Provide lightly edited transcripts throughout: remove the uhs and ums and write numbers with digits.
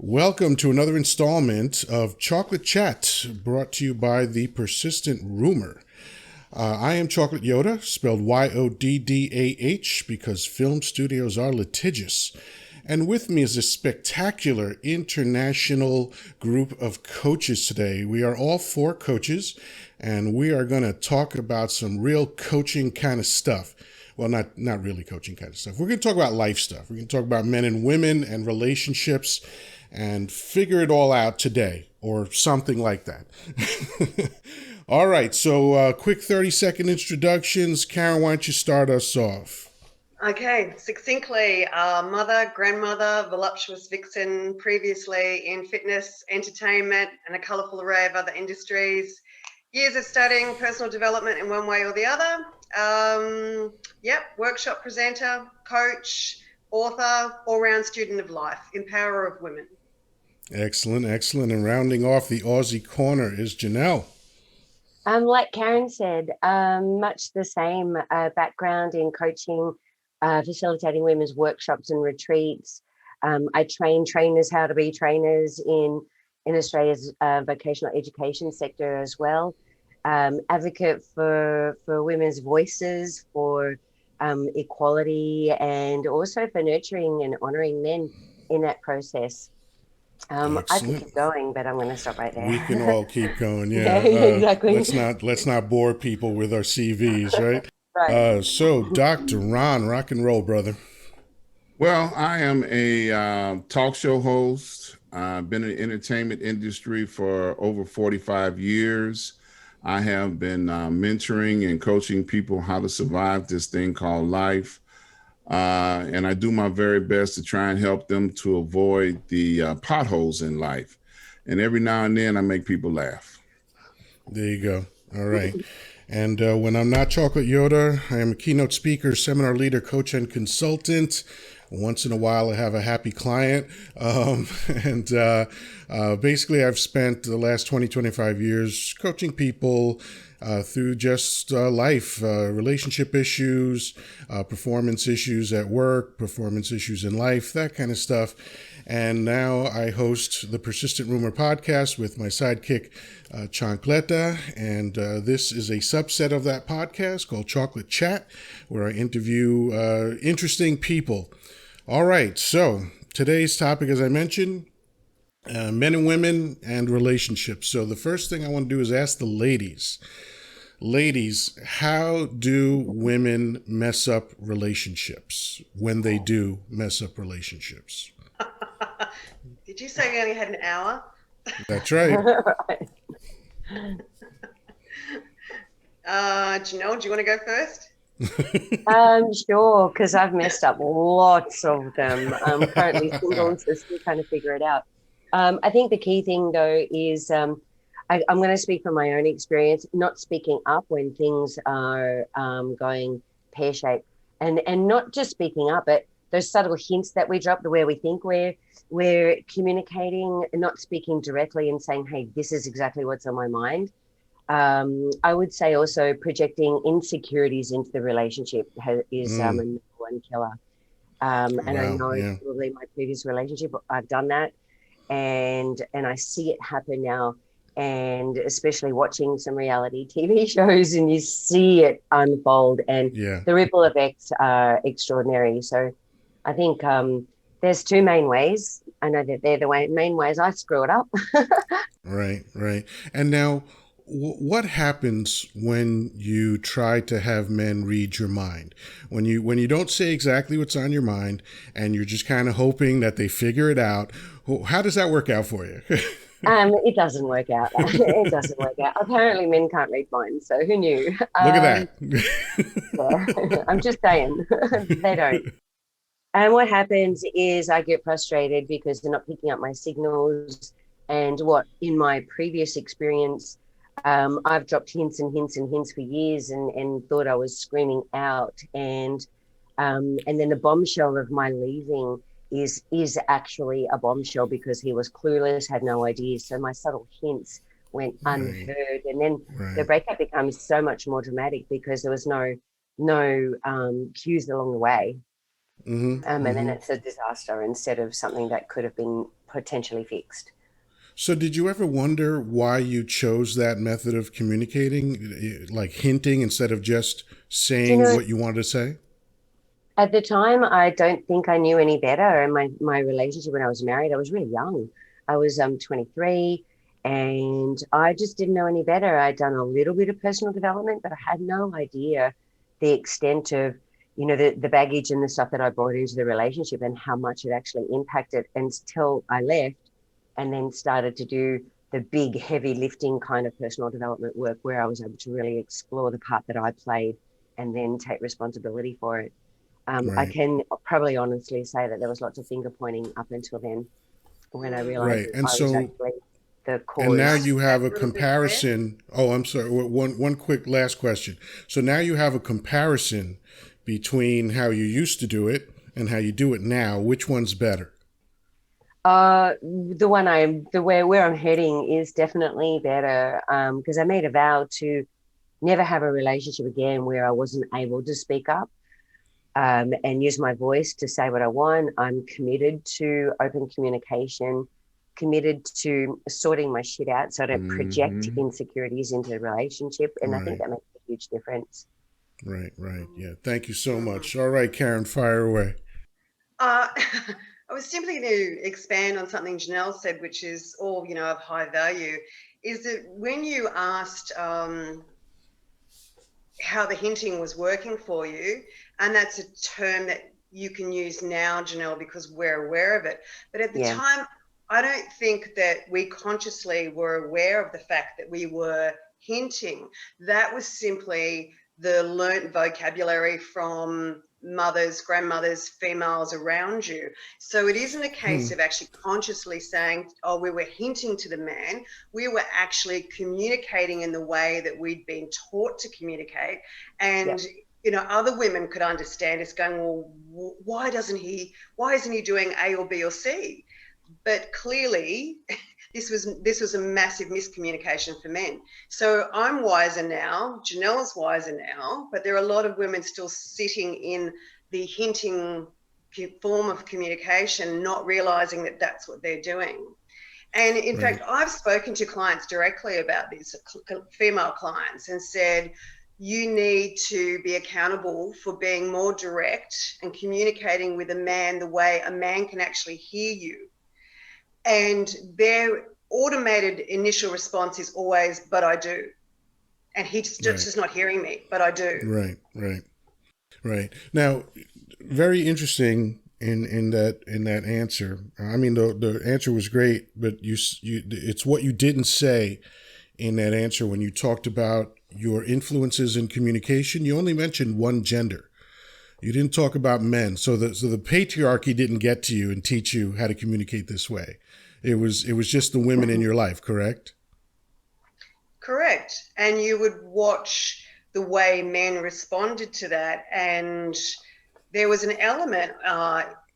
Welcome to another installment of Chocolate Chat, brought to you by the Persistent Rumor. I am Chocolate Yoda, spelled Yoddah, because film studios are litigious. And with me is a spectacular international group of coaches today. We are all four coaches, and we are going to talk about some real coaching kind of stuff. Well, not really coaching kind of stuff. We're going to talk about life stuff. We're going to talk about men and women and relationships and figure it all out today, or something like that. All right, so quick 30-second introductions. Karen, why don't you start us off? Okay, succinctly, mother, grandmother, voluptuous vixen, previously in fitness, entertainment, and a colourful array of other industries. Years of studying personal development in one way or the other. Workshop presenter, coach, author, all-round student of life, empower of women. Excellent. And rounding off the Aussie corner is Janelle. Like Karen said, much the same background in coaching, facilitating women's workshops and retreats. I train trainers how to be trainers in Australia's vocational education sector as well. Advocate for women's voices, for equality, and also for nurturing and honouring men in that process. I could keep going, but I'm going to stop right there. We can all keep going. Yeah, exactly. Let's not bore people with our CVs, right? Right. So, Dr. Ron, rock and roll, brother. Well, I am a talk show host. I've been in the entertainment industry for over 45 years. I have been mentoring and coaching people how to survive this thing called life. And I do my very best to try and help them to avoid the potholes in life. And every now and then I make people laugh. There you go. All right. And when I'm not Chocolate Yoda, I am a keynote speaker, seminar leader, coach, and consultant. Once in a while, I have a happy client. Basically, I've spent the last 25 years coaching people through just life, relationship issues, performance issues at work, performance issues in life, that kind of stuff. And now I host the Persistent Rumor podcast with my sidekick, Chancleta. And this is a subset of that podcast called Chocolate Chat, where I interview interesting people. All right, so today's topic, as I mentioned, men and women and relationships. So the first thing I want to do is ask the ladies. Ladies, how do women mess up relationships when they do mess up relationships? Did you say we only had an hour? That's right. Janelle, do you want to go first? Sure, because I've messed up lots of them. I'm currently single, so still trying to figure it out. I think the key thing, though, is I'm going to speak from my own experience, not speaking up when things are going pear-shaped, and not just speaking up, but those subtle hints that we drop, the where we think we're communicating, not speaking directly and saying, hey, this is exactly what's on my mind. I would say also projecting insecurities into the relationship is a number one killer. And I know probably my previous relationship, I've done that, and I see it happen now. And especially watching some reality TV shows, and you see it unfold, and the ripple effects are extraordinary. So I think there's two main ways. I know that they're the main ways I screw it up. Right. And now, what happens when you try to have men read your mind? When you don't say exactly what's on your mind, and you're just kind of hoping that they figure it out? How does that work out for you? It doesn't work out. It doesn't work out. Apparently men can't read minds, so who knew? Look at that. I'm just saying. They don't. And what happens is I get frustrated because they're not picking up my signals. And what, in my previous experience, I've dropped hints for years and thought I was screaming out. And then the bombshell of my leaving is actually a bombshell because he was clueless, had no idea. So my subtle hints went unheard. And then the breakup becomes so much more dramatic because there was no cues along the way. And then it's a disaster instead of something that could have been potentially fixed. So did you ever wonder why you chose that method of communicating, like hinting instead of just Do you saying know, what you wanted to say? at the time, I don't think I knew any better. And my relationship when I was married, I was really young. I was 23, and I just didn't know any better. I'd done a little bit of personal development, but I had no idea the extent of, the baggage and the stuff that I brought into the relationship and how much it actually impacted until I left and then started to do the big, heavy lifting kind of personal development work where I was able to really explore the part that I played and then take responsibility for it. I Right. can probably honestly say that there was lots of finger pointing up until then when I realized Right. that And I was so, actually the and Can now I cause. just you add have a a little bit there? comparison. Oh, I'm sorry. One quick last question. So now you have a comparison between how you used to do it and how you do it now. Which one's better? The way where I'm heading is definitely better because I made a vow to never have a relationship again where I wasn't able to speak up and use my voice to say what I want. I'm committed to open communication, committed to sorting my shit out so I don't project Hmm. insecurities into the relationship. And I think Right. that makes a huge difference. Right. Right. Yeah. Thank you so Mm. much. All right, Karen, fire away. Uh, I was simply going to expand on something Janelle said, which is all, of high value, is that when you asked how the hinting was working for you, and that's a term that you can use now, Janelle, because we're aware of it. But at the Yeah. time, I don't think that we consciously were aware of the fact that we were hinting. That was simply the learnt vocabulary from mothers, grandmothers, females around you. So it isn't a Hmm. case of actually consciously saying, oh, we were hinting to the man. We were actually communicating in the way that we'd been taught to communicate. Yeah. And other women could understand us going, well, why isn't he doing A or B or C? But clearly this was a massive miscommunication for men. So I'm wiser now, Janelle's wiser now, but there are a lot of women still sitting in the hinting form of communication, not realizing that that's what they're doing. And in Right. fact, I've spoken to clients directly about this, female clients, and said, you need to be accountable for being more direct and communicating with a man the way a man can actually hear you. And their automated initial response is always, but I do. And he's Right. just not hearing me, but I do. Right. Right. Right. Now, very interesting in that answer. I mean, the answer was great, but it's what you didn't say in that answer when you talked about your influences in communication. You only mentioned one gender. You didn't talk about men. So the patriarchy didn't get to you and teach you how to communicate this way. It was just the women in your life, correct? Correct. And you would watch the way men responded to that. And there was an element,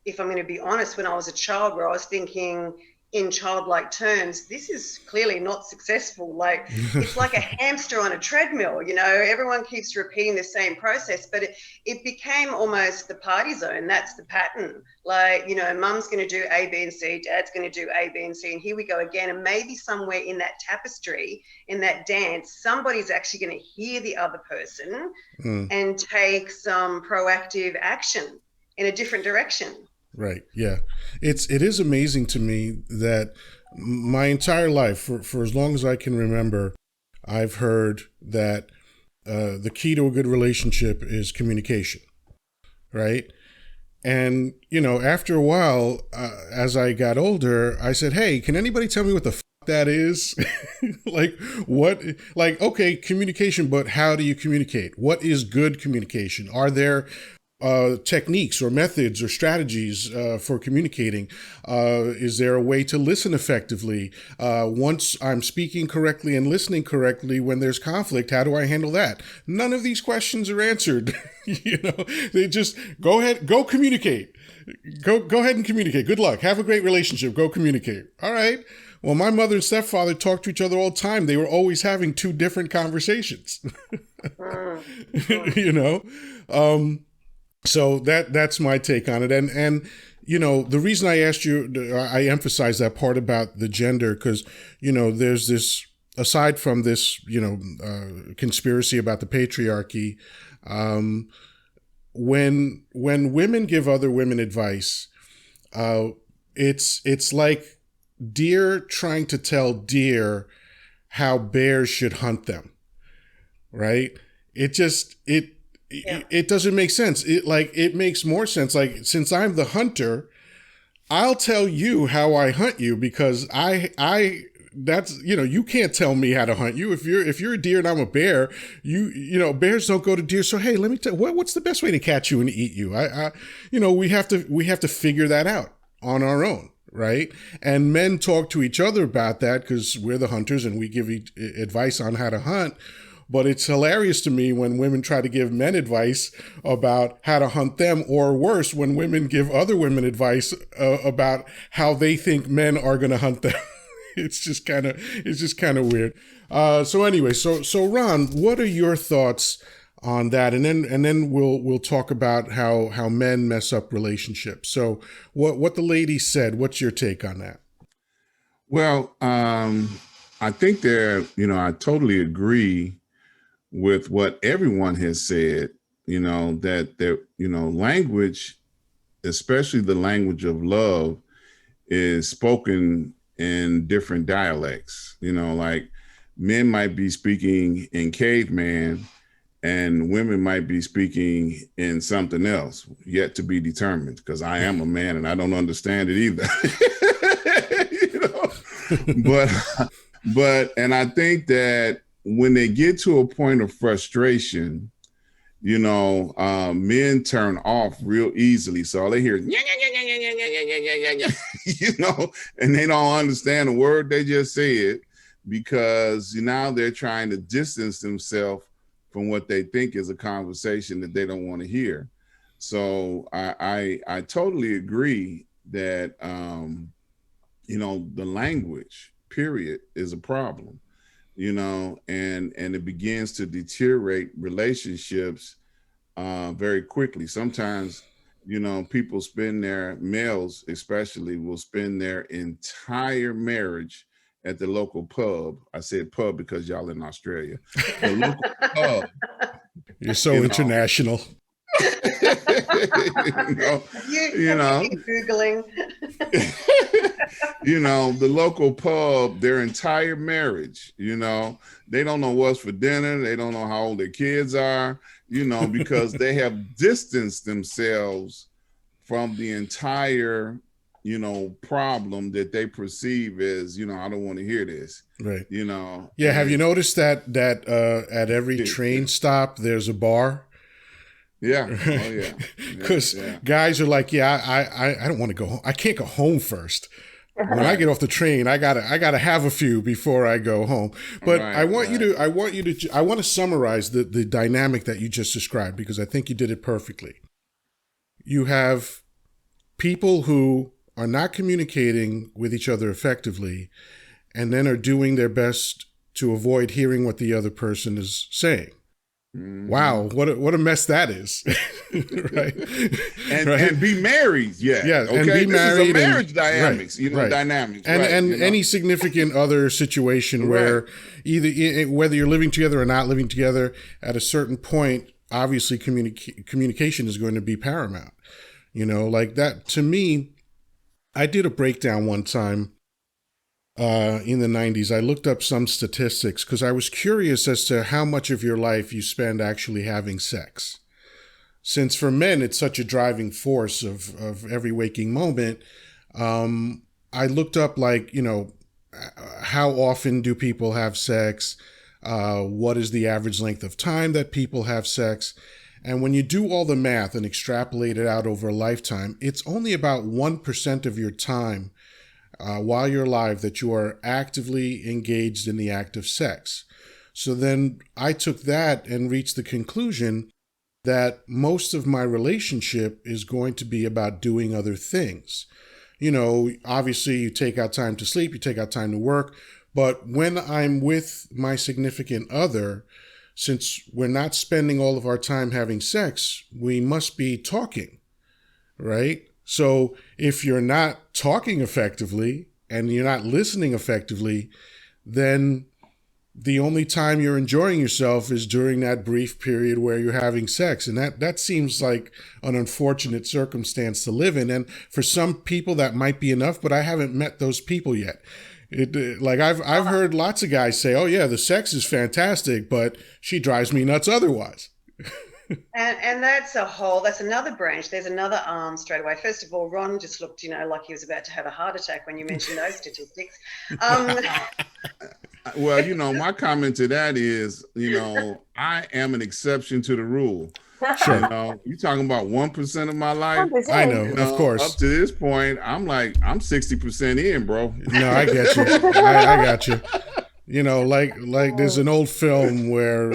if I'm going to be honest, when I was a child, where I was thinking in childlike terms, this is clearly not successful. Like, it's like a hamster on a treadmill, everyone keeps repeating the same process, but it became almost the party zone. That's the pattern. Like, mum's going to do A, B, and C, dad's going to do A, B, and C, and here we go again. And maybe somewhere in that tapestry, in that dance, somebody's actually going to hear the other person Mm, and take some proactive action in a different direction. right. Yeah. It is amazing to me that my entire life, for as long as I can remember, I've heard that the key to a good relationship is communication, right? And, after a while, as I got older, I said, hey, can anybody tell me what the that is? like, what, like, okay, communication, but how do you communicate? What is good communication? Are there techniques or methods or strategies for communicating? Is there a way to listen effectively? Once I'm speaking correctly and listening correctly, when there's conflict, how do I handle that? None of these questions are answered. They just go ahead, go communicate. Go ahead and communicate. Good luck. Have a great relationship. Go communicate. All right. Well, my mother and stepfather talked to each other all the time. They were always having two different conversations. Mm, mm. you know, um, so that's my take on it. And The reason I asked you, I emphasize that part about the gender, because, there's this, aside from this, conspiracy about the patriarchy, when women give other women advice, it's like deer trying to tell deer how bears should hunt them, right? It doesn't make sense. It makes more sense. Like, since I'm the hunter, I'll tell you how I hunt you, because you can't tell me how to hunt you. If you're a deer and I'm a bear, bears don't go to deer. So, hey, let me tell what's the best way to catch you and eat you. We have to figure that out on our own. Right. And men talk to each other about that because we're the hunters and we give advice on how to hunt. But it's hilarious to me when women try to give men advice about how to hunt them, or worse, when women give other women advice about how they think men are going to hunt them. It's just kind of weird. So anyway, so Ron, what are your thoughts on that? And then we'll talk about how men mess up relationships. So what the lady said, what's your take on that? Well, I think I totally agree with what everyone has said, that language, especially the language of love, is spoken in different dialects. Like, men might be speaking in caveman and women might be speaking in something else, yet to be determined, because I am a man and I don't understand it either. And I think that when they get to a point of frustration, men turn off real easily. So all they hear is, and they don't understand the word they just said, because now they're trying to distance themselves from what they think is a conversation that they don't want to hear. So I totally agree that, the language, period, is a problem. And it begins to deteriorate relationships very quickly. Sometimes, people males especially, will spend their entire marriage at the local pub. I said pub because y'all in Australia. The local pub. You're so international. Googling. The local pub, their entire marriage, they don't know what's for dinner. They don't know how old their kids are, because they have distanced themselves from the entire, problem that they perceive as, I don't want to hear this. Right. Yeah. Have you noticed that at every train stop, there's a bar? Yeah. Oh, yeah. Because guys are like, I don't want to go home. I can't go home first. When I get off the train, I gotta have a few before I go home. But I want to summarize the dynamic that you just described, because I think you did it perfectly. You have people who are not communicating with each other effectively, and then are doing their best to avoid hearing what the other person is saying. Mm-hmm. Wow, what a mess that is. Right? And be married, okay. And be married, is a marriage dynamics, dynamics. And any significant other situation where whether you're living together or not living together, at a certain point, obviously communication is going to be paramount. Like that. To me, I did a breakdown one time in the 90s. I looked up some statistics because I was curious as to how much of your life you spend actually having sex. Since for men, it's such a driving force of every waking moment, I looked up how often do people have sex? What is the average length of time that people have sex? And when you do all the math and extrapolate it out over a lifetime, it's only about 1% of your time while you're alive that you are actively engaged in the act of sex. So then I took that and reached the conclusion that most of my relationship is going to be about doing other things. Obviously you take out time to sleep, you take out time to work, but when I'm with my significant other, since we're not spending all of our time having sex, we must be talking, right? So if you're not talking effectively and you're not listening effectively, then the only time you're enjoying yourself is during that brief period where you're having sex. And that seems like an unfortunate circumstance to live in. And for some people that might be enough, but I haven't met those people yet. Like I've heard lots of guys say, "Oh yeah, the sex is fantastic, but she drives me nuts otherwise." And that's another branch. There's another arm straight away. First of all, Ron just looked, like he was about to have a heart attack when you mentioned those statistics. Well, my comment to that is, I am an exception to the rule. Sure. You're talking about 1% of my life. 1%. I know, of course. Up to this point, I'm 60% in, bro. No, I get you. I got you. Like there's an old film where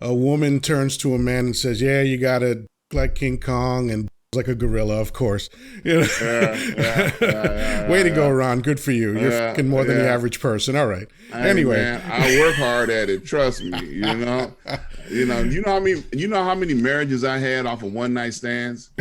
a woman turns to a man and says, "Yeah, you got to like King Kong and like a gorilla, of course." Way to go, Ron. Good for you. You're fucking more than the average person. All right. Anyway, man, I work hard at it. Trust me. You know how many marriages I had off of one night stands.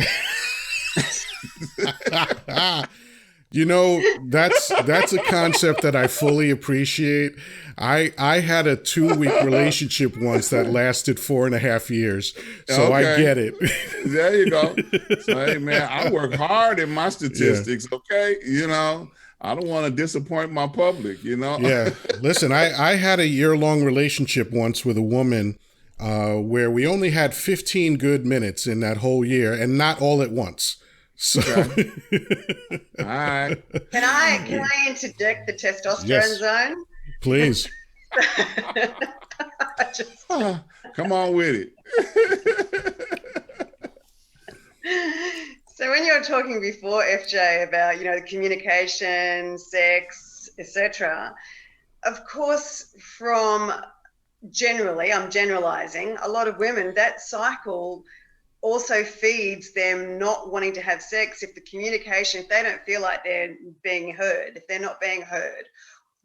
That's a concept that I fully appreciate. I had a 2-week relationship once that lasted 4.5 years. So okay. I get it. There you go. So, hey, man, I work hard in my statistics, okay? I don't want to disappoint my public, Yeah. Listen, I had a year-long relationship once with a woman where we only had 15 good minutes in that whole year, and not all at once. So, okay. All right. Can I interject the testosterone zone? Please. Come on with it. So when you were talking before, FJ, about the communication, sex, etc., of course, I'm generalizing, a lot of women, that cycle also feeds them not wanting to have sex. If the communication, if they don't feel like they're being heard, if they're not being heard,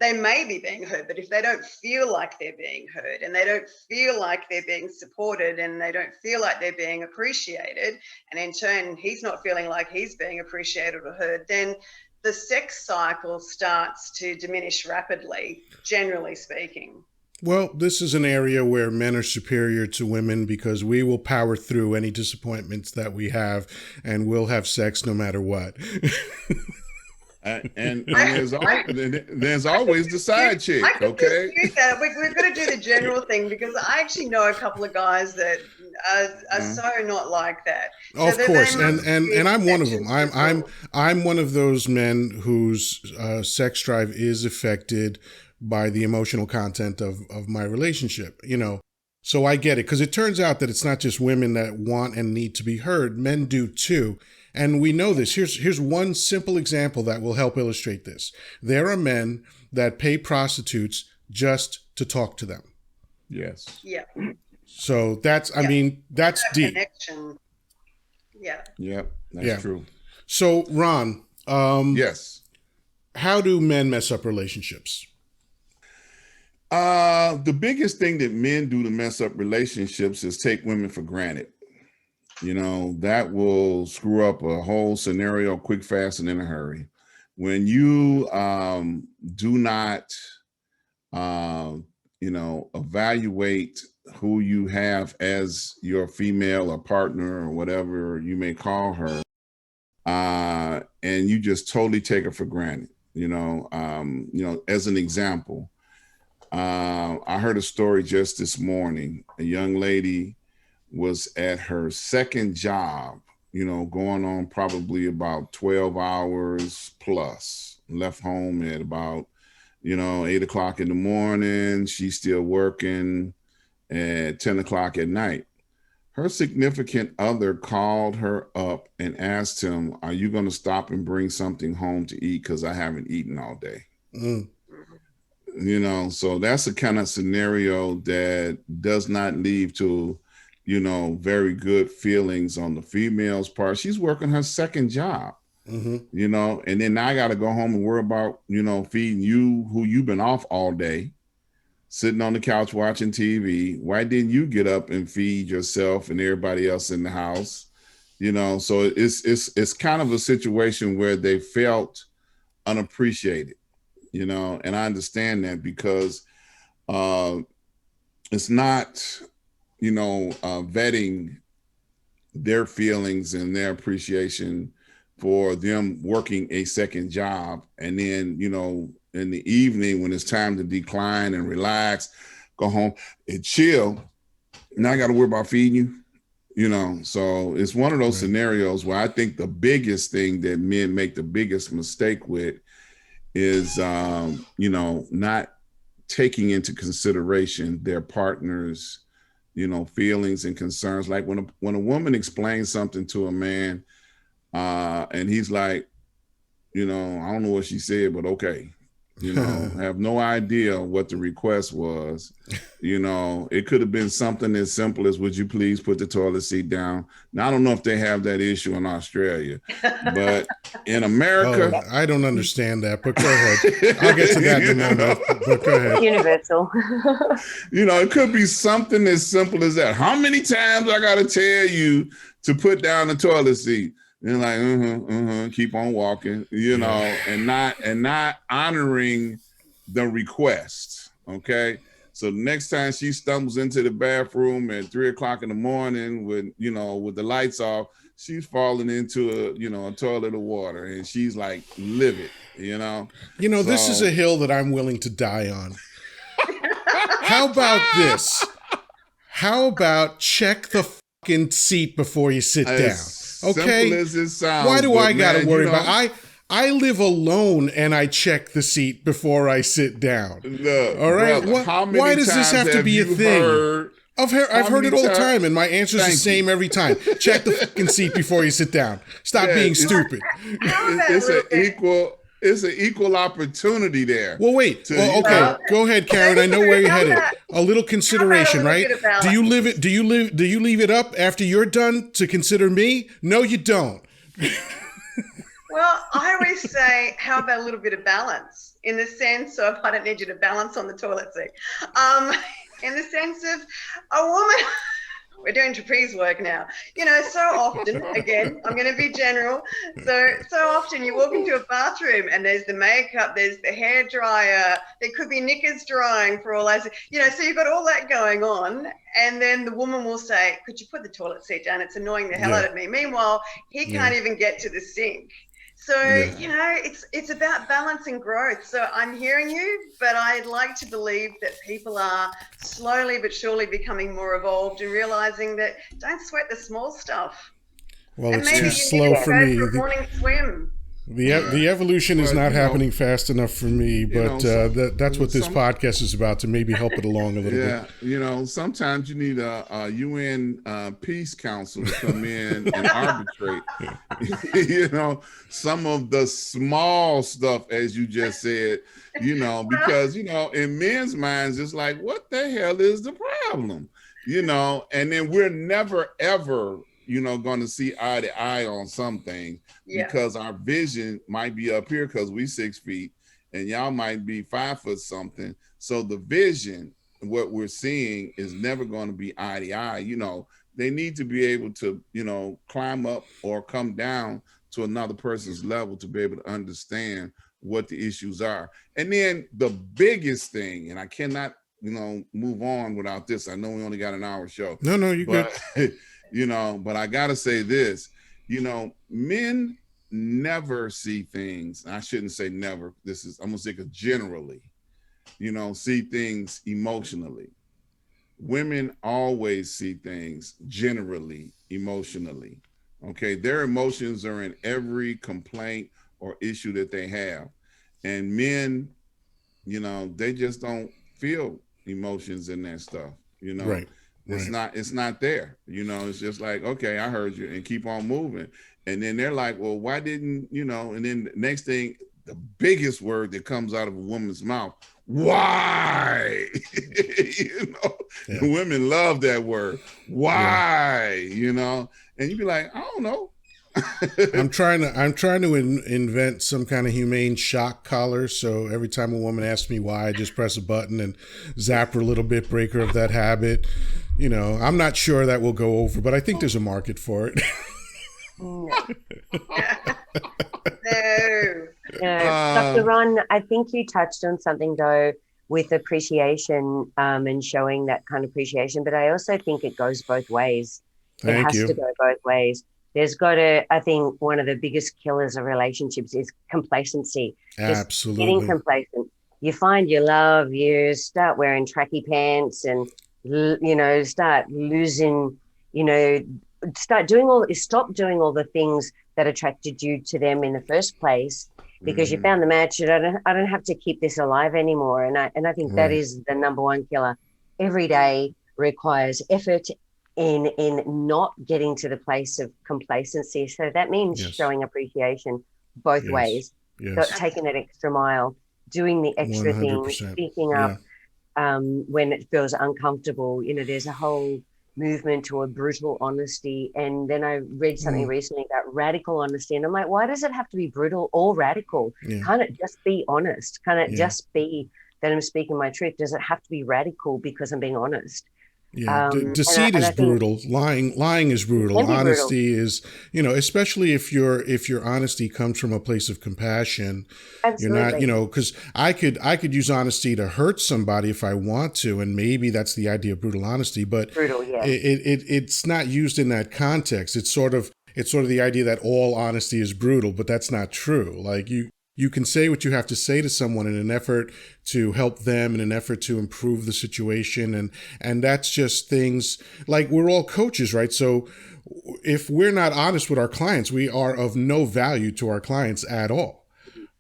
they may be being heard, but if they don't feel like they're being heard and they don't feel like they're being supported and they don't feel like they're being appreciated, and in turn he's not feeling like he's being appreciated or heard, then the sex cycle starts to diminish rapidly, generally speaking. Well, this is an area where men are superior to women because we will power through any disappointments that we have, and we'll have sex no matter what. And there's always the side chick, okay? That. We've got to do the general thing, because I actually know a couple of guys that are so not like that. So of course, and I'm one of them. I'm one of those men whose sex drive is affected by the emotional content of my relationship, So I get it, because it turns out that it's not just women that want and need to be heard. Men do too. And we know this. Here's one simple example that will help illustrate this. There are men that pay prostitutes just to talk to them. Yes. Yeah. So that's deep. Connection. Yeah. Yep. That's true. So Ron, yes. How do men mess up relationships? The biggest thing that men do to mess up relationships is take women for granted. That will screw up a whole scenario quick, fast, and in a hurry. When you do not, evaluate who you have as your female or partner or whatever you may call her, and you just totally take her for granted. As an example, I heard a story just this morning. A young lady was at her second job, going on probably about 12 hours plus, left home at about, 8 o'clock in the morning. She's still working at 10 o'clock at night. Her significant other called her up and asked him, "Are you going to stop and bring something home to eat? Because I haven't eaten all day." Mm. So that's the kind of scenario that does not lead to, very good feelings on the female's part. She's working her second job, and then now I got to go home and worry about, feeding you, who you've been off all day, sitting on the couch watching TV. Why didn't you get up and feed yourself and everybody else in the house? So it's kind of a situation where they felt unappreciated, and I understand that because it's not, vetting their feelings and their appreciation for them working a second job. And then, in the evening when it's time to decline and relax, go home and chill, now I got to worry about feeding you. So it's one of those scenarios where I think the biggest thing that men make the biggest mistake with is, not taking into consideration their partner's, feelings and concerns. Like when a woman explains something to a man, and he's like, I don't know what she said, but okay. Have no idea what the request was. It could have been something as simple as, would you please put the toilet seat down? Now, I don't know if they have that issue in Australia, but in America. I don't understand that, but go ahead. I'll get to that in a moment, but go ahead. Universal. It could be something as simple as that. How many times I got to tell you to put down the toilet seat? And like, keep on walking, and not honoring the request. Okay. So the next time she stumbles into the bathroom at 3:00 in the morning with the lights off, she's falling into a toilet of water, and she's like livid, This is a hill that I'm willing to die on. How about this? How about check the fucking seat before you sit down? Okay. Simple as it sounds. Why do I got to worry about? I live alone and I check the seat before I sit down. Look, all right. brother, why does this have to be a thing? I've heard it all the time, and my answer's the same every time. Check the fucking seat before you sit down. Stop being stupid. It's an equal opportunity there. Well, wait. Okay. Go ahead, Karen. I know where you're headed. A little consideration, right? Do you leave it up after you're done to consider me? No, you don't. Well, I always say, how about a little bit of balance, in the sense of, I don't need you to balance on the toilet seat. In the sense of a woman, we're doing trapeze work now. So often, again, I'm going to be general. So often you walk into a bathroom and there's the makeup, there's the hair dryer, there could be knickers drying for all those, so you've got all that going on. And then the woman will say, could you put the toilet seat down? It's annoying the hell out of me. Meanwhile, he can't even get to the sink. So, it's about balance and growth. So I'm hearing you, but I'd like to believe that people are slowly but surely becoming more evolved and realizing that don't sweat the small stuff. Well, it's too slow for me. For a morning swim. The evolution is not happening fast enough for me, but that's what this podcast is about, to maybe help it along a little bit. Sometimes you need a UN peace council to come in and arbitrate. Some of the small stuff, as you just said, because in men's minds, it's like, what the hell is the problem? And then we're never ever going to see eye to eye on something, because our vision might be up here because we 6 feet and y'all might be 5 foot something. So the vision, what we're seeing, is never going to be eye to eye. They need to be able to, climb up or come down to another person's level to be able to understand what the issues are. And then the biggest thing, and I cannot, move on without this. I know we only got an hour show. No, you good. But I got to say this, men never see things. I shouldn't say never. I'm going to say generally, see things emotionally. Women always see things generally emotionally. Okay. Their emotions are in every complaint or issue that they have. And men, they just don't feel emotions in that stuff, Right. It's not there. It's just like, okay, I heard you, and keep on moving. And then they're like, well, why didn't, and then the next thing, the biggest word that comes out of a woman's mouth, why? Women love that word. Why? And you'd be like, I don't know. I'm trying to invent some kind of humane shock collar. So every time a woman asks me why, I just press a button and zap her a little bit, break her of that habit. I'm not sure that will go over, but I think there's a market for it. No. No. Dr. Ron, I think you touched on something though with appreciation and showing that kind of appreciation, but I also think it goes both ways. It Thank has to you. go both ways. There's got to, I think one of the biggest killers of relationships is complacency, just getting Absolutely. complacent. You find your love, you start wearing tracky pants and, start losing, you know, stop doing all the things that attracted you to them in the first place because you Mhm. found the match. I don't have to keep this alive anymore. And I think that Right. is the number one killer. Every day requires effort in not getting to the place of complacency. So that means Yes. showing appreciation both Yes. ways, Yes. taking that extra mile, doing the extra thing, 100%. speaking up Yeah. when it feels uncomfortable. There's a whole movement toward brutal honesty. And then I read something Mm. recently about radical honesty. And I'm like, why does it have to be brutal or radical? Yeah. Can't it just be honest? Can't it Yeah. just be that I'm speaking my truth? Does it have to be radical because I'm being honest? Yeah, deceit And is I think brutal. Lying is it brutal. can be brutal. Honesty is, especially if your honesty comes from a place of compassion. You're not, Absolutely. because I could use honesty to hurt somebody if I want to, and maybe that's the idea of brutal honesty. But Brutal, yeah. it's not used in that context. It's sort of the idea that all honesty is brutal, but that's not true. Like you can say what you have to say to someone in an effort to help them, in an effort to improve the situation, and that's just things like we're all coaches, right? So if we're not honest with our clients, we are of no value to our clients at all,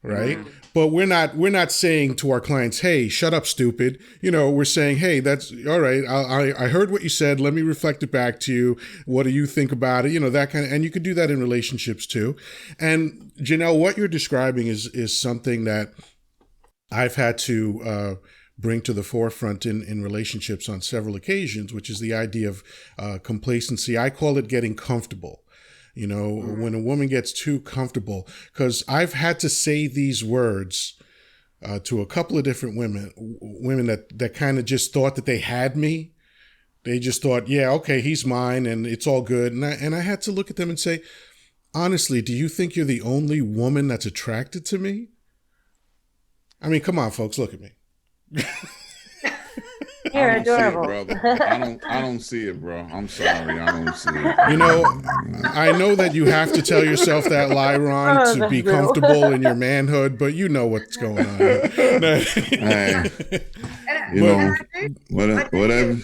right? Mm. But we're not saying to our clients, "Hey, shut up, stupid." We're saying, "Hey, that's all right. I heard what you said. Let me reflect it back to you. What do you think about it?" That kind of, and you could do that in relationships too. And Janelle, what you're describing is something that I've had to bring to the forefront in relationships on several occasions, which is the idea of complacency. I call it getting comfortable. When a woman gets too comfortable, because I've had to say these words to a couple of different women that kind of just thought that they had me. They just thought, yeah, okay, he's mine, and it's all good. And I had to look at them and say, honestly, do you think you're the only woman that's attracted to me? I mean, come on, folks, look at me. I You're don't see it, adorable. brother. I don't see it, bro. I'm sorry. I don't see it. You know, I know that you have to tell yourself that lie, Ron, Oh, to that's be brutal. comfortable in your manhood, but you know what's going on here. Hey, And, you But and know, whatever.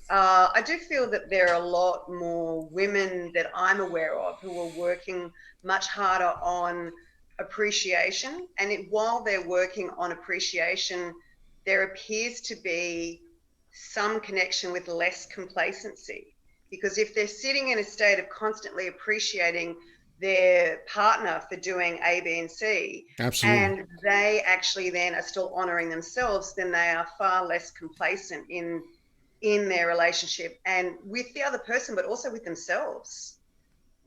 I do feel that there are a lot more women that I'm aware of who are working much harder on appreciation. And while they're working on appreciation, there appears to be some connection with less complacency. Because if they're sitting in a state of constantly appreciating their partner for doing A, B, and C, absolutely. and they actually then are still honoring themselves, then they are far less complacent in their relationship and with the other person, but also with themselves.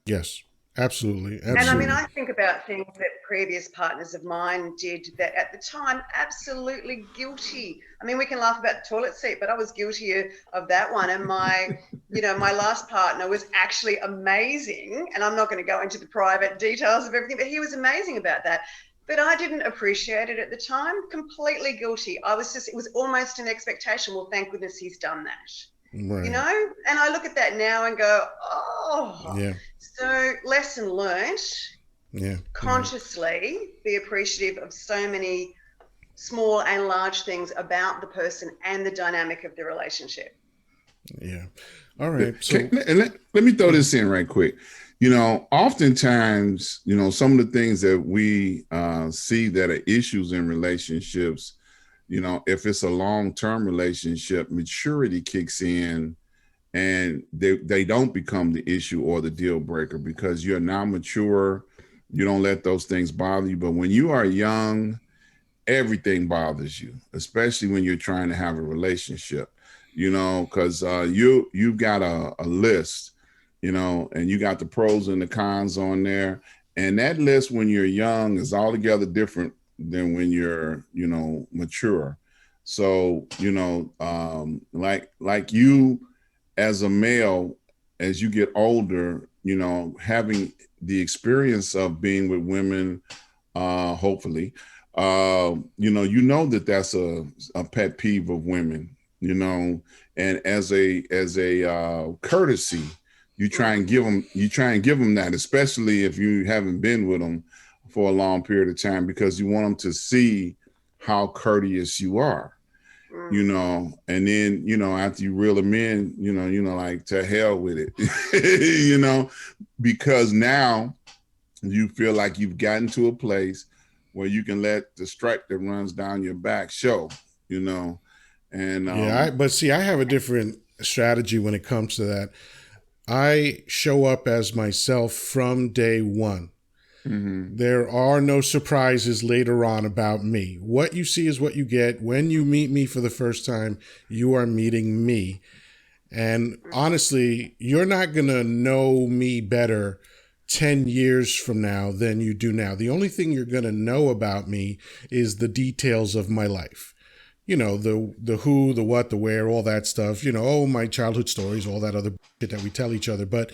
Yes, absolutely. And I mean, Absolutely. I think about things that previous partners of mine did that at the time, absolutely guilty. I mean, we can laugh about the toilet seat, but I was guilty of that one. And my last partner was actually amazing. And I'm not going to go into the private details of everything, but he was amazing about that. But I didn't appreciate it at the time, completely guilty. It was almost an expectation. Well, thank goodness he's done that. Right. And I look at that now and go, oh, Yeah. so lesson learned, Yeah. Yeah. consciously be appreciative of so many small and large things about the person and the dynamic of the relationship. Yeah. All right. Okay, So, let me throw this in right quick. Oftentimes, some of the things that we see that are issues in relationships, if it's a long-term relationship, maturity kicks in and they don't become the issue or the deal breaker because you're now mature. You don't let those things bother you. But when you are young, everything bothers you, especially when you're trying to have a relationship, because you've got a list, and you got the pros and the cons on there. And that list when you're young is altogether different than when you're, mature. So, like you as a male, as you get older, having the experience of being with women, hopefully, that that's a pet peeve of women, and as a courtesy, you try and give them that, especially if you haven't been with them for a long period of time, because you want them to see how courteous you are. And then, after you reel them in, like, to hell with it, because now you feel like you've gotten to a place where you can let the stripe that runs down your back show, and but see, I have a different strategy when it comes to that. I show up as myself from day one. Mm-hmm. There are no surprises later on about me. What you see is what you get. When you meet me for the first time, you are meeting me. And honestly, you're not going to know me better 10 years from now than you do now. The only thing you're going to know about me is the details of my life. The who, the what, the where, all that stuff, my childhood stories, all that other shit that we tell each other. But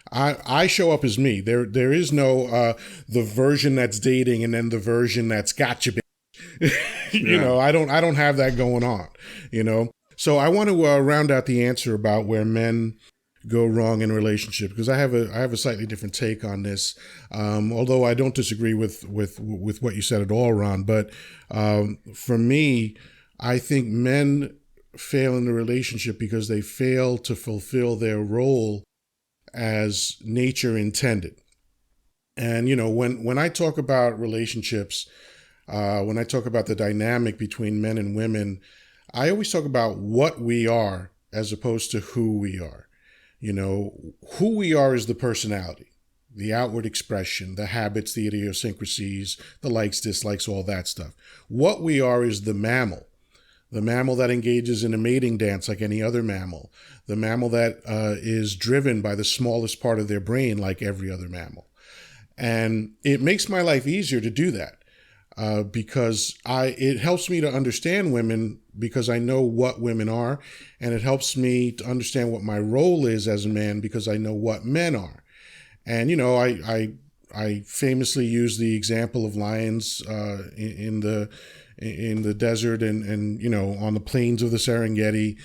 I show up as me. There is no the version that's dating and then the version that's gotcha. I don't have that going on. So I want to round out the answer about where men go wrong in a relationship, because I have a slightly different take on this. Although I don't disagree with what you said at all, Ron. But for me, I think men fail in a relationship because they fail to fulfill their role as nature intended. And, when I talk about relationships, when I talk about the dynamic between men and women, I always talk about what we are as opposed to who we are. Who we are is the personality, the outward expression, the habits, the idiosyncrasies, the likes, dislikes, all that stuff. What we are is the mammal that engages in a mating dance like any other mammal, the mammal that is driven by the smallest part of their brain like every other mammal. And it makes my life easier to do that because it helps me to understand women because I know what women are, and it helps me to understand what my role is as a man because I know what men are. And, I famously use the example of Lyons in the desert and on the plains of the Serengeti,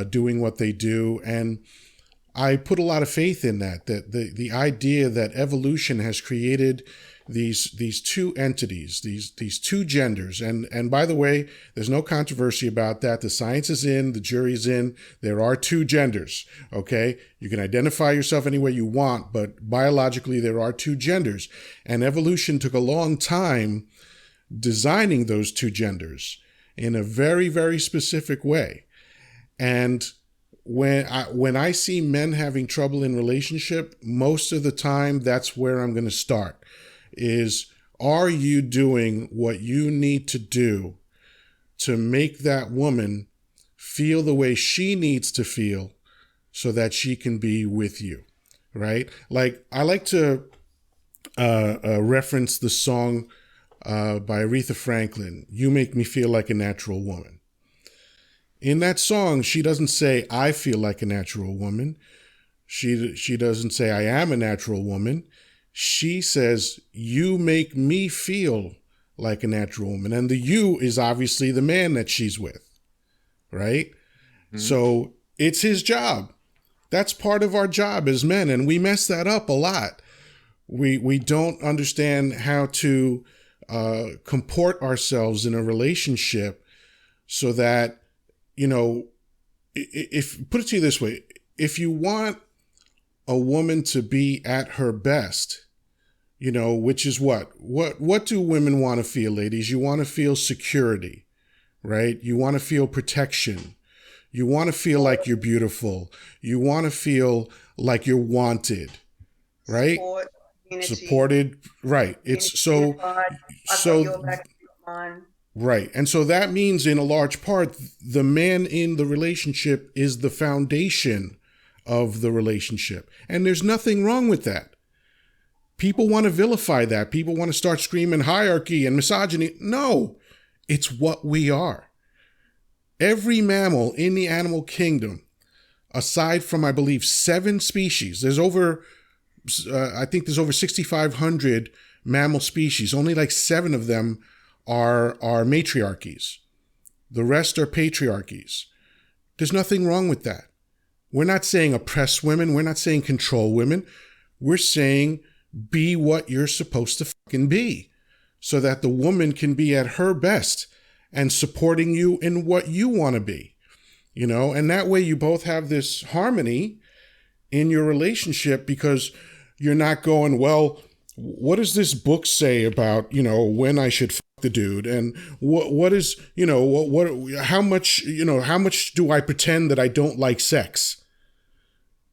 doing what they do. And I put a lot of faith in that the idea that evolution has created these two entities, these two genders. And by the way, there's no controversy about that. The science is in, the jury's in. There are two genders, okay? You can identify yourself any way you want, but biologically there are two genders. And evolution took a long time designing those two genders in a very, very specific way. And when I see men having trouble in relationship, most of the time that's where I'm going to start is, are you doing what you need to do to make that woman feel the way she needs to feel so that she can be with you, right? Like, I like to reference the song by Aretha Franklin, "You Make Me Feel Like a Natural Woman." In that song, she doesn't say, "I feel like a natural woman." She doesn't say, "I am a natural woman." She says, "You make me feel like a natural woman." And the "you" is obviously the man that she's with, right? Mm-hmm. So it's his job. That's part of our job as men, and we mess that up a lot. We don't understand how to comport ourselves in a relationship so that, if put it to you this way, if you want a woman to be at her best, which is what do women want to feel, ladies? You want to feel security, right? You want to feel protection. You want to feel like you're beautiful. You want to feel like you're wanted, right? Supported, right? It's so right. And so that means, in a large part, the man in the relationship is the foundation of the relationship. And there's nothing wrong with that. People want to vilify that. People want to start screaming hierarchy and misogyny. No, it's what we are. Every mammal in the animal kingdom, aside from, I believe, 7 species, there's over I think there's over 6,500 mammal species. Only like 7 of them are matriarchies. The rest are patriarchies. There's nothing wrong with that. We're not saying oppress women. We're not saying control women. We're saying be what you're supposed to fucking be, so that the woman can be at her best and supporting you in what you want to be, you know, and that way you both have this harmony in your relationship, because you're not going, well, what does this book say about, you know, when I should fuck the dude? And what is, you know, how much do I pretend that I don't like sex?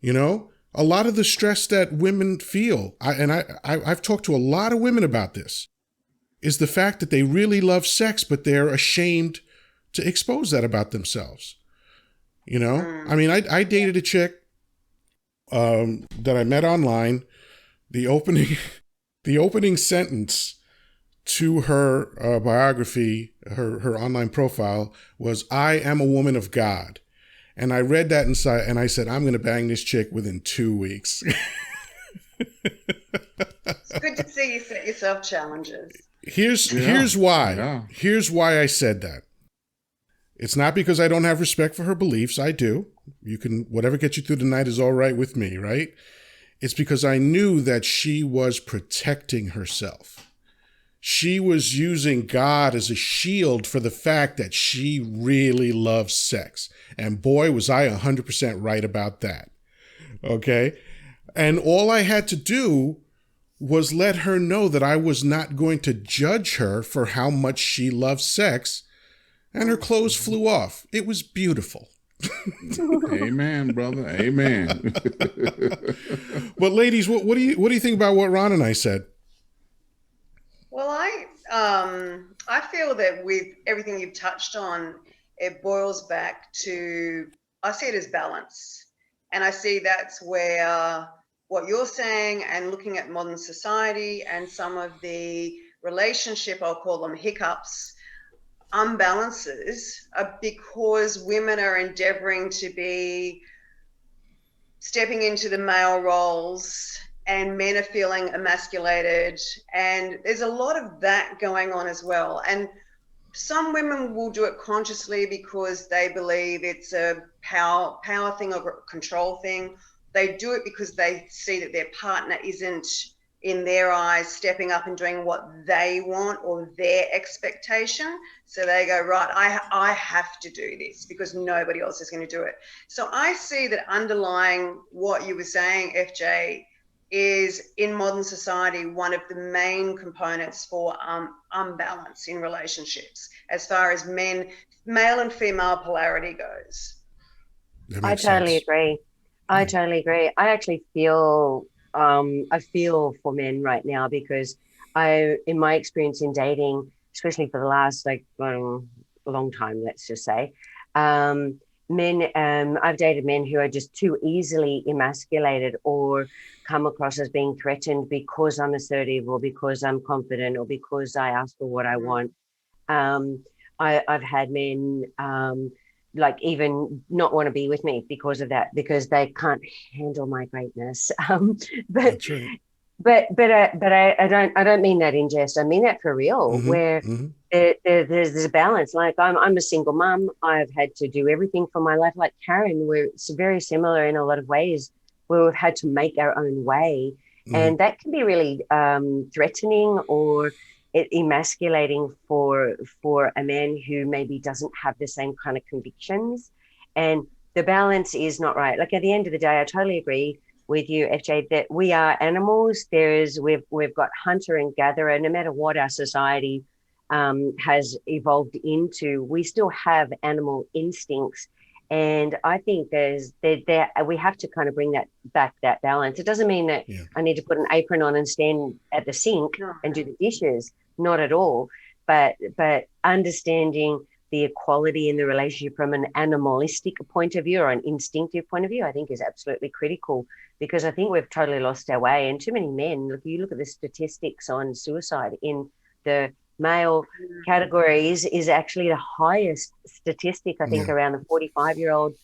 You know, a lot of the stress that women feel, I've talked to a lot of women about this, is the fact that they really love sex, but they're ashamed to expose that about themselves. You know, I mean, I dated a chick that I met online. The opening sentence to her biography, her online profile, was, "I am a woman of God." And I read that inside, and I said, I'm going to bang this chick within 2 weeks. It's good to see you set yourself challenges. Here's why. Yeah. Here's why I said that. It's not because I don't have respect for her beliefs. I do. You can, whatever gets you through the night is all right with me, right? It's because I knew that she was protecting herself. She was using God as a shield for the fact that she really loves sex. And boy, was I 100% right about that. Okay? And all I had to do was let her know that I was not going to judge her for how much she loves sex. And her clothes flew off. It was beautiful. Amen, brother. Amen. But ladies, what do you think about what Ron and I said? Well, I feel that with everything you've touched on, it boils back to, I see it as balance. And I see that's where what you're saying and looking at modern society and some of the relationship, I'll call them hiccups, unbalances, are because women are endeavoring to be stepping into the male roles and men are feeling emasculated. And there's a lot of that going on as well. And some women will do it consciously because they believe it's a power thing or a control thing. They do it because they see that their partner isn't, in their eyes, stepping up and doing what they want or their expectation. So they go, right, I have to do this because nobody else is going to do it. So I see that underlying what you were saying, FJ, is in modern society one of the main components for unbalance in relationships as far as male and female polarity goes. I totally agree. I totally agree. I actually feel I feel for men right now because in my experience in dating, especially for the last long time, let's just say, I've dated men who are just too easily emasculated or come across as being threatened because I'm assertive or because I'm confident or because I ask for what I want. I've had men even not want to be with me because of that, because they can't handle my greatness. That's right. But I don't mean that in jest. I mean that for real. Where there's a balance. Like I'm a single mum. I've had to do everything for my life. Like Karen, it's very similar in a lot of ways, where we've had to make our own way, and that can be really threatening or emasculating for a man who maybe doesn't have the same kind of convictions, and the balance is not right. Like at the end of the day, I totally agree with you, FJ, that we are animals. We've got hunter and gatherer. No matter what our society has evolved into, we still have animal instincts. And I think we have to kind of bring that balance. It doesn't mean that I need to put an apron on and stand at the sink and do the dishes. Not at all. But understanding the equality in the relationship from an animalistic point of view or an instinctive point of view, I think is absolutely critical, because I think we've totally lost our way. And too many men, if you look at the statistics on suicide in the male categories, is actually the highest statistic, I think, around the 45-year-old.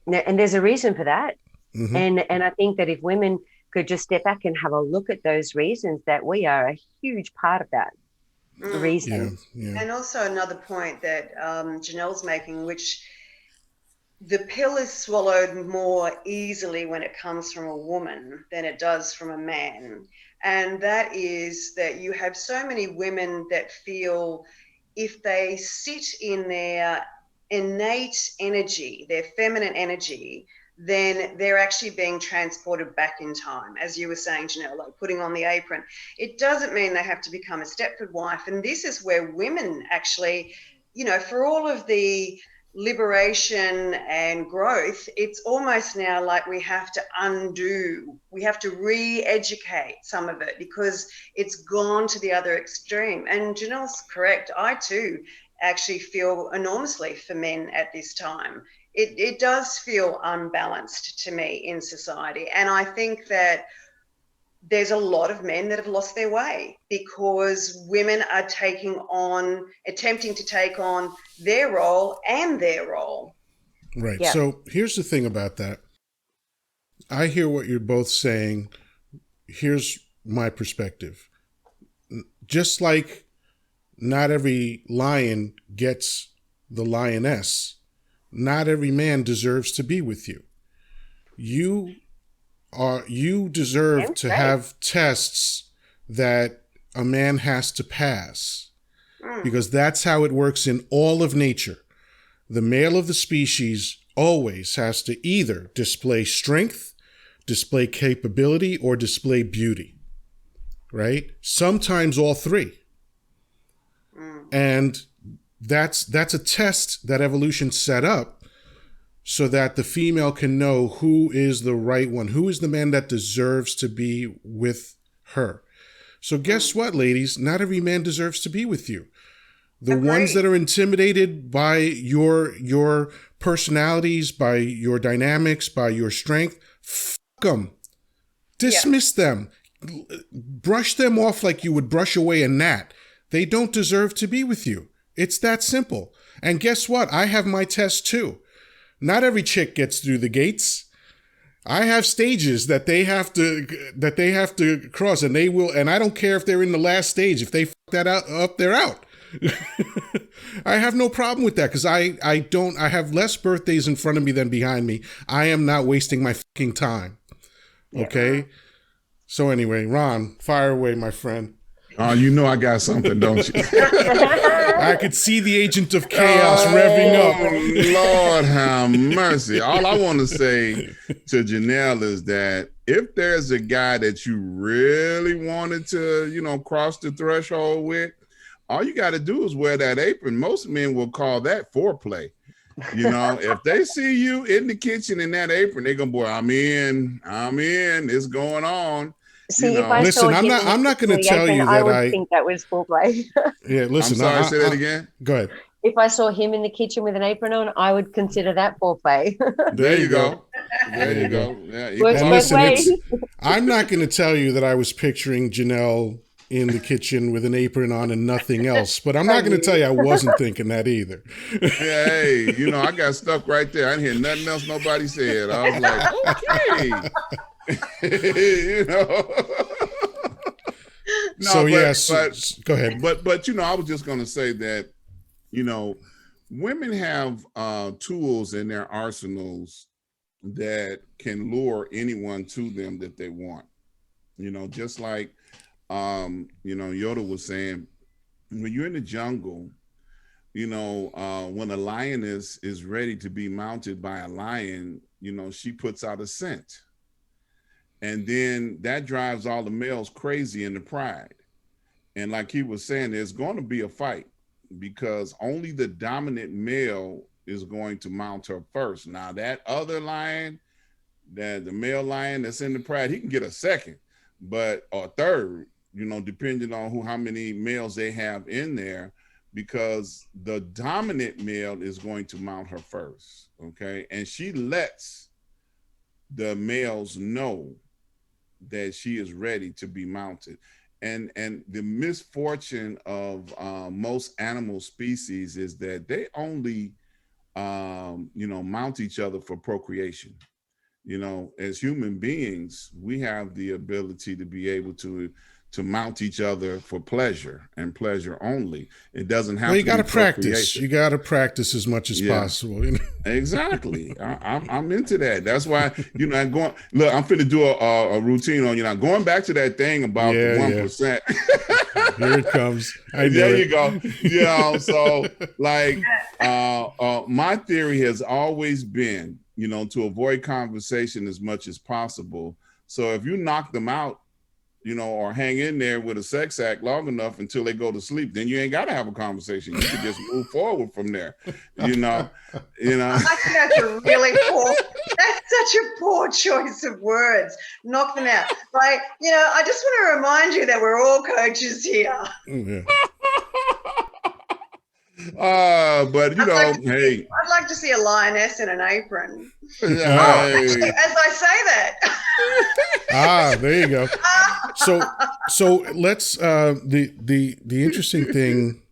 And there's a reason for that. And I think that if women could just step back and have a look at those reasons, that we are a huge part of that reason. Yeah. And also another point that Janelle's making, which the pill is swallowed more easily when it comes from a woman than it does from a man. And that is that you have so many women that feel if they sit in their innate energy, their feminine energy, then they're actually being transported back in time. As you were saying, Janelle, like putting on the apron. It doesn't mean they have to become a Stepford wife. And this is where women actually, you know, for all of the liberation and growth, it's almost now like we have to re-educate some of it because it's gone to the other extreme. And Janelle's correct. I too actually feel enormously for men at this time. It does feel unbalanced to me in society. And I think that there's a lot of men that have lost their way because women are attempting to take on their role and their role. Right. Yeah. So here's the thing about that. I hear what you're both saying. Here's my perspective. Just like not every lion gets the lioness, not every man deserves to be with you. You deserve to have tests that a man has to pass because that's how it works in all of nature. The male of the species always has to either display strength, display capability, or display beauty, right? Sometimes all three. And that's a test that evolution set up so that the female can know who is the right one, who is the man that deserves to be with her. So guess what, ladies? Not every man deserves to be with you. The ones that are intimidated by your personalities, by your dynamics, by your strength, fuck them. Dismiss them. Brush them off like you would brush away a gnat. They don't deserve to be with you. It's that simple. And guess what? I have my test too. Not every chick gets through the gates. I have stages that they have to cross, and they will. And I don't care if they're in the last stage. If they fuck that up, they're out. I have no problem with that because I have less birthdays in front of me than behind me. I am not wasting my fucking time. Okay. So anyway, Ron, fire away, my friend. Oh, you know I got something, don't you? I could see the agent of chaos revving up. Lord have mercy. All I want to say to Janelle is that if there's a guy that you really wanted to, cross the threshold with, all you got to do is wear that apron. Most men will call that foreplay. If they see you in the kitchen in that apron, they're going, boy, I'm in, it's going on. See, if I saw him I'm not going to tell you that I would think that was foreplay. Yeah, listen. I'm sorry, say that again. Go ahead. If I saw him in the kitchen with an apron on, I would consider that foreplay. There you go. There you go. Yeah, listen, I'm not going to tell you that I was picturing Janelle in the kitchen with an apron on and nothing else, but I'm not going to tell you I wasn't thinking that either. Yeah, hey, I got stuck right there. I didn't hear nothing else nobody said. I was like, okay. No, go ahead. But I was just going to say that women have tools in their arsenals that can lure anyone to them that they want. Just like Yoda was saying, when you're in the jungle, when a lioness is ready to be mounted by a lion, she puts out a scent. And then that drives all the males crazy into pride. And like he was saying, there's going to be a fight because only the dominant male is going to mount her first. Now that other lion, the male lion that's in the pride, he can get a second, or third, depending on how many males they have in there, because the dominant male is going to mount her first. Okay. And she lets the males know that she is ready to be mounted. And the misfortune of most animal species is that they only mount each other for procreation. as human beings, we have the ability to be able to mount each other for pleasure and pleasure only. It doesn't have Well, you to got be to practice. procreation. You got to practice as much as Yeah. possible. Exactly. I'm into that. That's why, I'm going, look, I'm finna do a routine on you now. Going back to that thing about the Yeah, 1%. Here it comes. I knew There it. you go. So like, my theory has always been, to avoid conversation as much as possible. So if you knock them out, or hang in there with a sex act long enough until they go to sleep, then you ain't got to have a conversation. You can just move forward from there. I think that's such a poor choice of words. Knock them out. Like, I just want to remind you that we're all coaches here. Yeah. But hey, I'd like to see a lioness in an apron. Hey. Actually, as I say that. There you go. So let's the interesting thing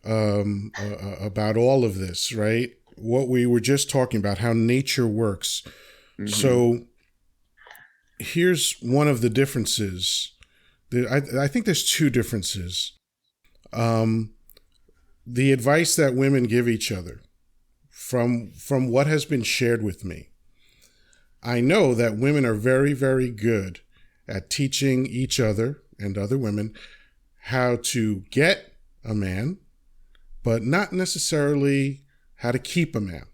about all of this, right? What we were just talking about, how nature works. Mm-hmm. So here's one of the differences. I think there's two differences. The advice that women give each other from what has been shared with me. I know that women are very, very good at teaching each other and other women how to get a man, but not necessarily how to keep a man,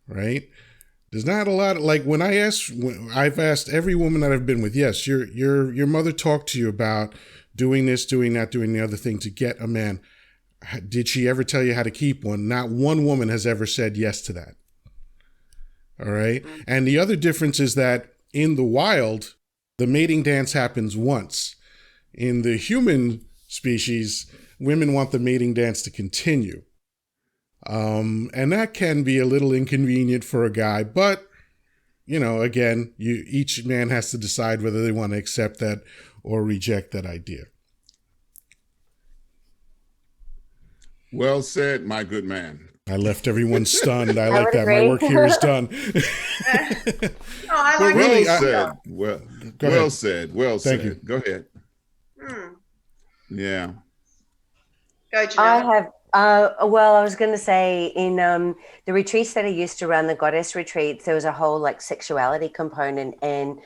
right? There's not a lot, like when I've asked every woman that I've been with, yes, your mother talked to you about doing this, doing that, doing the other thing to get a man. Did she ever tell you how to keep one? Not one woman has ever said yes to that. All right. And the other difference is that in the wild, the mating dance happens once. In the human species, women want the mating dance to continue. And that can be a little inconvenient for a guy, but, again, each man has to decide whether they want to accept that or reject that idea. Well said, my good man. I left everyone stunned. I like that. My work here is done. Well said. Well said. Well said. Thank you. Go ahead. Yeah. Go, Janelle. I have. Well, I was going to say in the retreats that I used to run, the goddess retreats, there was a whole sexuality component, and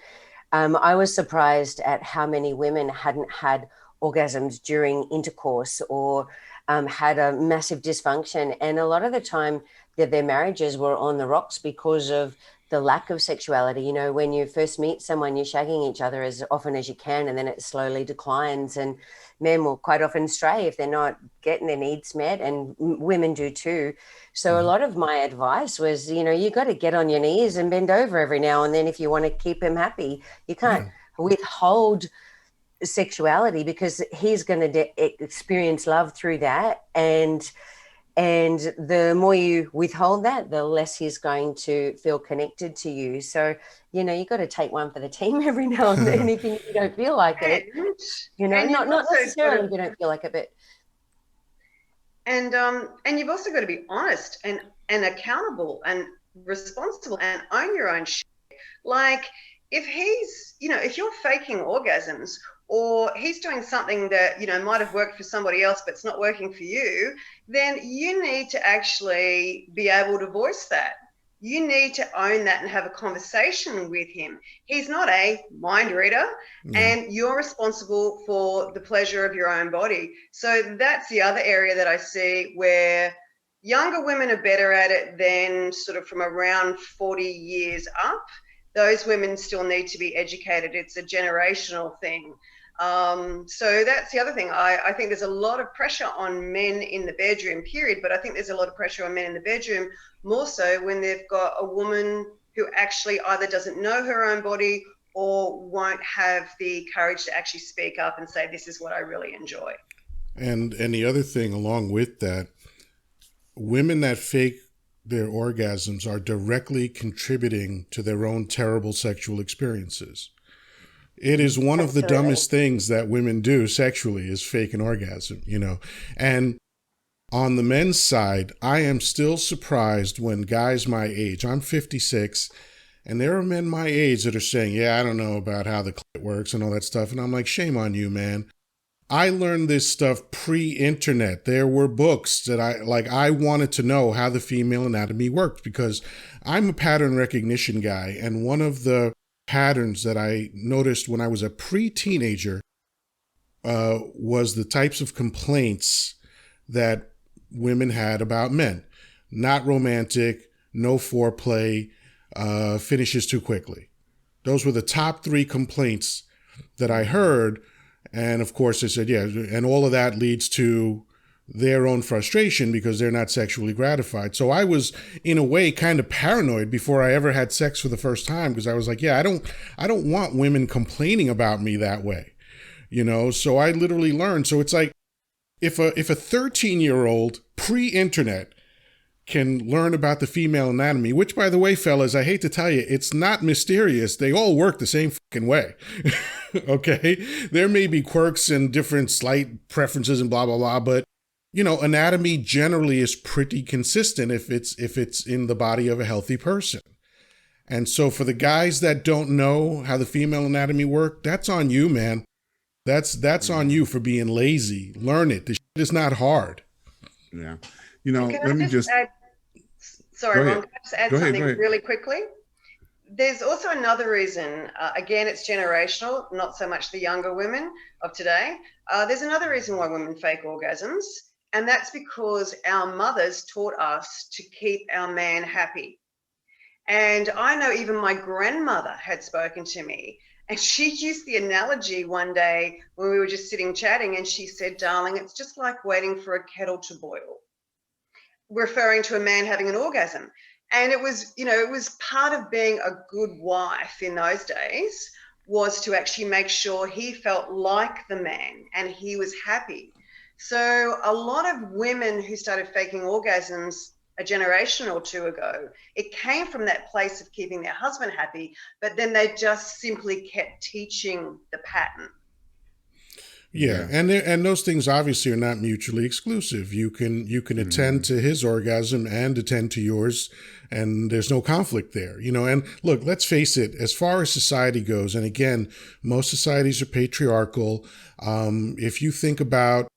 I was surprised at how many women hadn't had orgasms during intercourse or had a massive dysfunction. And a lot of the time their marriages were on the rocks because of the lack of sexuality. When you first meet someone, you're shagging each other as often as you can, and then it slowly declines. And men will quite often stray if they're not getting their needs met, and women do too. So a lot of my advice was, you got to get on your knees and bend over every now and then if you want to keep him happy. You can't withhold sexuality because he's going to experience love through that, and the more you withhold that, the less he's going to feel connected to you. So you got to take one for the team every now and then if you don't feel like it, not necessarily if you don't feel like it, but and you've also got to be honest and accountable and responsible and own your own shit. Like if he's if you're faking orgasms, or he's doing something that, might have worked for somebody else, but it's not working for you, then you need to actually be able to voice that. You need to own that and have a conversation with him. He's not a mind reader, and you're responsible for the pleasure of your own body. So that's the other area that I see where younger women are better at it than sort of from around 40 years up. Those women still need to be educated. It's a generational thing. So that's the other thing. I think there's a lot of pressure on men in the bedroom, period, but I think there's a lot of pressure on men in the bedroom more so when they've got a woman who actually either doesn't know her own body or won't have the courage to actually speak up and say, this is what I really enjoy. And the other thing along with that, women that fake their orgasms are directly contributing to their own terrible sexual experiences. It is one of the dumbest things that women do sexually is fake an orgasm, And on the men's side, I am still surprised when guys my age, I'm 56, And there are men my age that are saying, yeah, I don't know about how the clit works and all that stuff. And I'm like, shame on you, man. I learned this stuff pre-internet. There were books that I wanted to know how the female anatomy worked because I'm a pattern recognition guy. And one of the patterns that I noticed when I was a pre-teenager was the types of complaints that women had about men. Not romantic, no foreplay, finishes too quickly. Those were the top 3 complaints that I heard. And of course, they said, yeah, and all of that leads to their own frustration because they're not sexually gratified. So I was, in a way, kind of paranoid before I ever had sex for the first time because I was like, yeah, I don't want women complaining about me that way, you know. So I literally learned. So it's like if a 13-year-old pre-internet can learn about the female anatomy, which, by the way, fellas, I hate to tell you, it's not mysterious. They all work the same fucking way. Okay? There may be quirks and different slight preferences and blah, blah, blah, but, you know, anatomy generally is pretty consistent if it's in the body of a healthy person. And so for the guys that don't know how the female anatomy work, that's on you, man. That's on you for being lazy. Learn it. This shit is not hard. Yeah. You know, Can let I me just add, sorry, Ron, can I just add something Go ahead. really quickly? There's also another reason, again, it's generational, not so much the younger women of today. There's another reason why women fake orgasms, and that's because our mothers taught us to keep our man happy. And I know even my grandmother had spoken to me, and she used the analogy one day when we were just sitting chatting, and she said, darling, it's just like waiting for a kettle to boil, referring to a man having an orgasm. And it was, you know, it was part of being a good wife in those days was to actually make sure he felt like the man and he was happy. So a lot of women who started faking orgasms a generation or 2 ago, it came from that place of keeping their husband happy, but then they just simply kept teaching the pattern. Yeah, and those things obviously are not mutually exclusive. You can attend to his orgasm and attend to yours, and there's no conflict there, you know. And look, let's face it, as far as society goes, and again, most societies are patriarchal. If you think about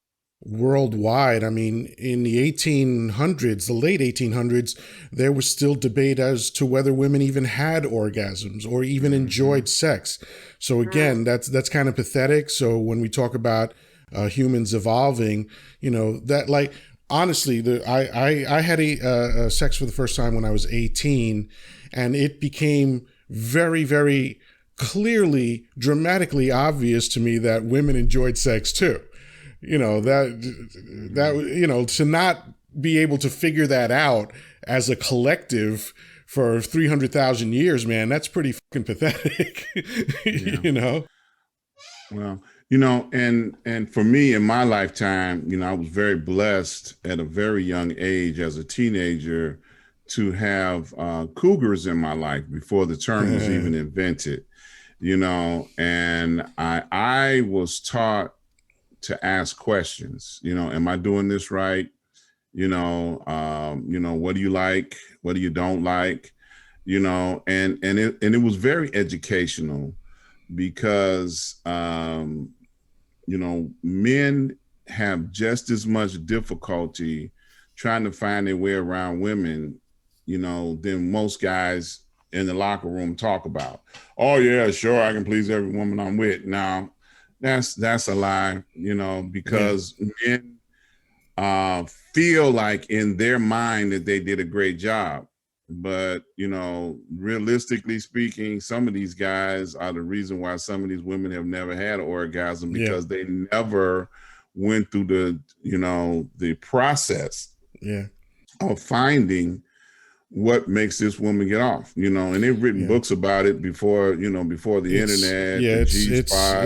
worldwide, I mean, in the 1800s, the late 1800s, there was still debate as to whether women even had orgasms or even enjoyed sex. So again, that's kind of pathetic. So when we talk about humans evolving, you know, that, like, honestly, I had a sex for the first time when I was 18, and it became very, very clearly, dramatically obvious to me that women enjoyed sex too. You know, that, you know, to not be able to figure that out as a collective for 300,000 years, man, that's pretty fucking pathetic. You know? Well, you know, and for me in my lifetime, you know, I was very blessed at a very young age as a teenager to have cougars in my life before the term was even invented, you know, and I was taught to ask questions, you know, am I doing this right? You know, what do you like? What do you don't like? You know, and it was very educational because, you know, men have just as much difficulty trying to find their way around women, you know, than most guys in the locker room talk about. Oh yeah, sure, I can please every woman I'm with. Now, that's a lie, you know, because men feel like in their mind that they did a great job. But, you know, realistically speaking, some of these guys are the reason why some of these women have never had an orgasm because they never went through the, you know, the process of finding what makes this woman get off, you know, and they've written books about it before, you know, before the internet. Yeah,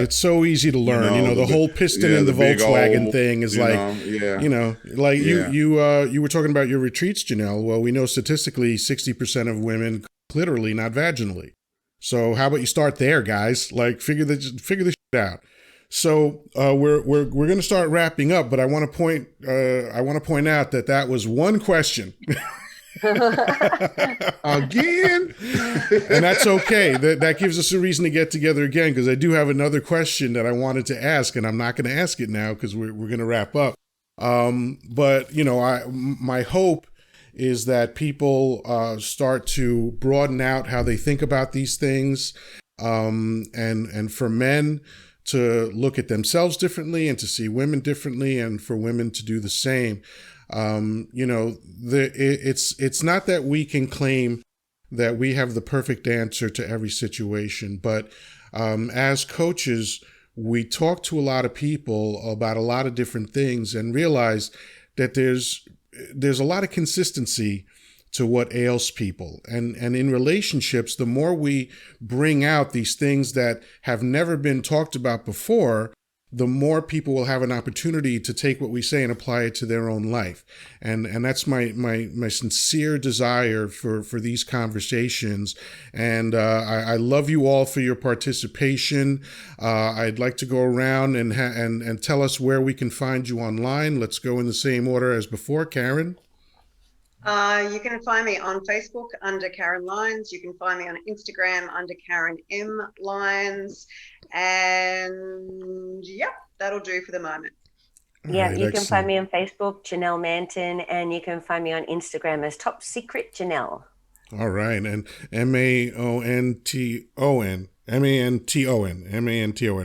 it's so easy to learn. You know, the whole piston in the Volkswagen thing is like, you know, like you were talking about your retreats, Janelle. Well, we know statistically 60% of women clitorally, not vaginally. So how about you start there, guys? Like figure this shit out. So we're going to start wrapping up, but I want to point out that was one question. Again? And that's okay. That gives us a reason to get together again, because I do have another question that I wanted to ask, and I'm not going to ask it now because we're going to wrap up. But my hope is that people start to broaden out how they think about these things, and for men to look at themselves differently and to see women differently, and for women to do the same. It's not that we can claim that we have the perfect answer to every situation, but as coaches, we talk to a lot of people about a lot of different things and realize that there's a lot of consistency to what ails people. And in relationships, the more we bring out these things that have never been talked about before, the more people will have an opportunity to take what we say and apply it to their own life. And that's my sincere desire for these conversations. And I love you all for your participation. I'd like to go around and tell us where we can find you online. Let's go in the same order as before. Karen? You can find me on Facebook under Karen Lyons. You can find me on Instagram under Karen M. Lyons. And yep, that'll do for the moment. Yeah, Right, you can find excellent. me on Facebook, Janelle Manton, and you can find me on Instagram as Top Secret Janelle. All right. And Manton, Manton,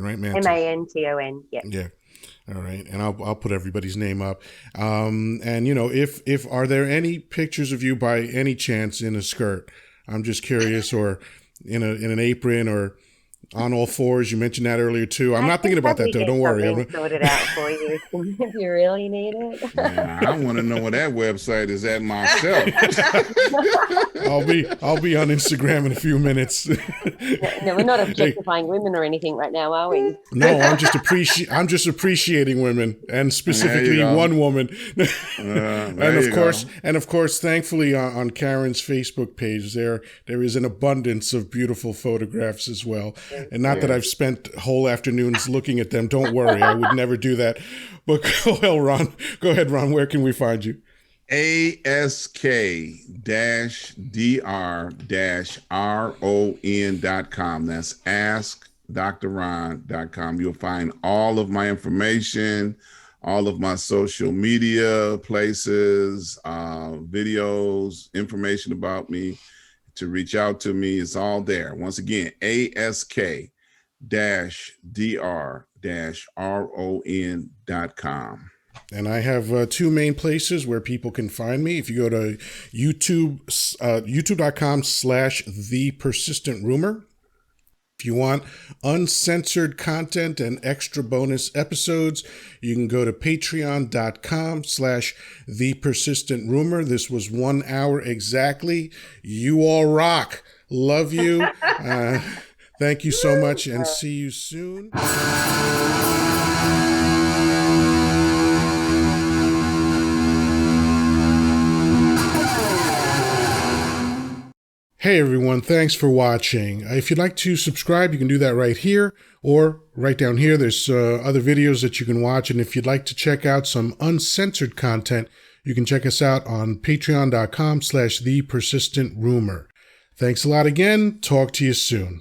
right? Manton. Manton, yeah. Yeah. All right. And I'll put everybody's name up. And if are there any pictures of you by any chance in a skirt? I'm just curious, or in an apron, or on all fours. You mentioned that earlier too. I'm not thinking about that though. Don't worry. Sorted out for you if you really need it. Man, I want to know where that website is at myself. I'll be on Instagram in a few minutes. No, we're not objectifying women or anything right now, are we? No, I'm just appreciating women, and specifically one woman. And of course, thankfully on Karen's Facebook page, there is an abundance of beautiful photographs as well. And not that I've spent whole afternoons looking at them. Don't worry, I would never do that. But go ahead, Ron. Where can we find you? ask-dr-ron.com. That's askdrron.com. You'll find all of my information, all of my social media places, videos, information about me. To reach out to me, it's all there. Once again, ask-dr-ron.com. And I have two main places where people can find me. If you go to youtube.com/thepersistentrumor. If you want uncensored content and extra bonus episodes, you can go to patreon.com/thepersistentrumor. This was 1 hour exactly. You all rock. Love you. Thank you so much, and see you soon. Hey everyone, thanks for watching. If you'd like to subscribe, you can do that right here, or right down here. There's other videos that you can watch. And if you'd like to check out some uncensored content, you can check us out on patreon.com/thepersistentrumor. Thanks a lot again. Talk to you soon.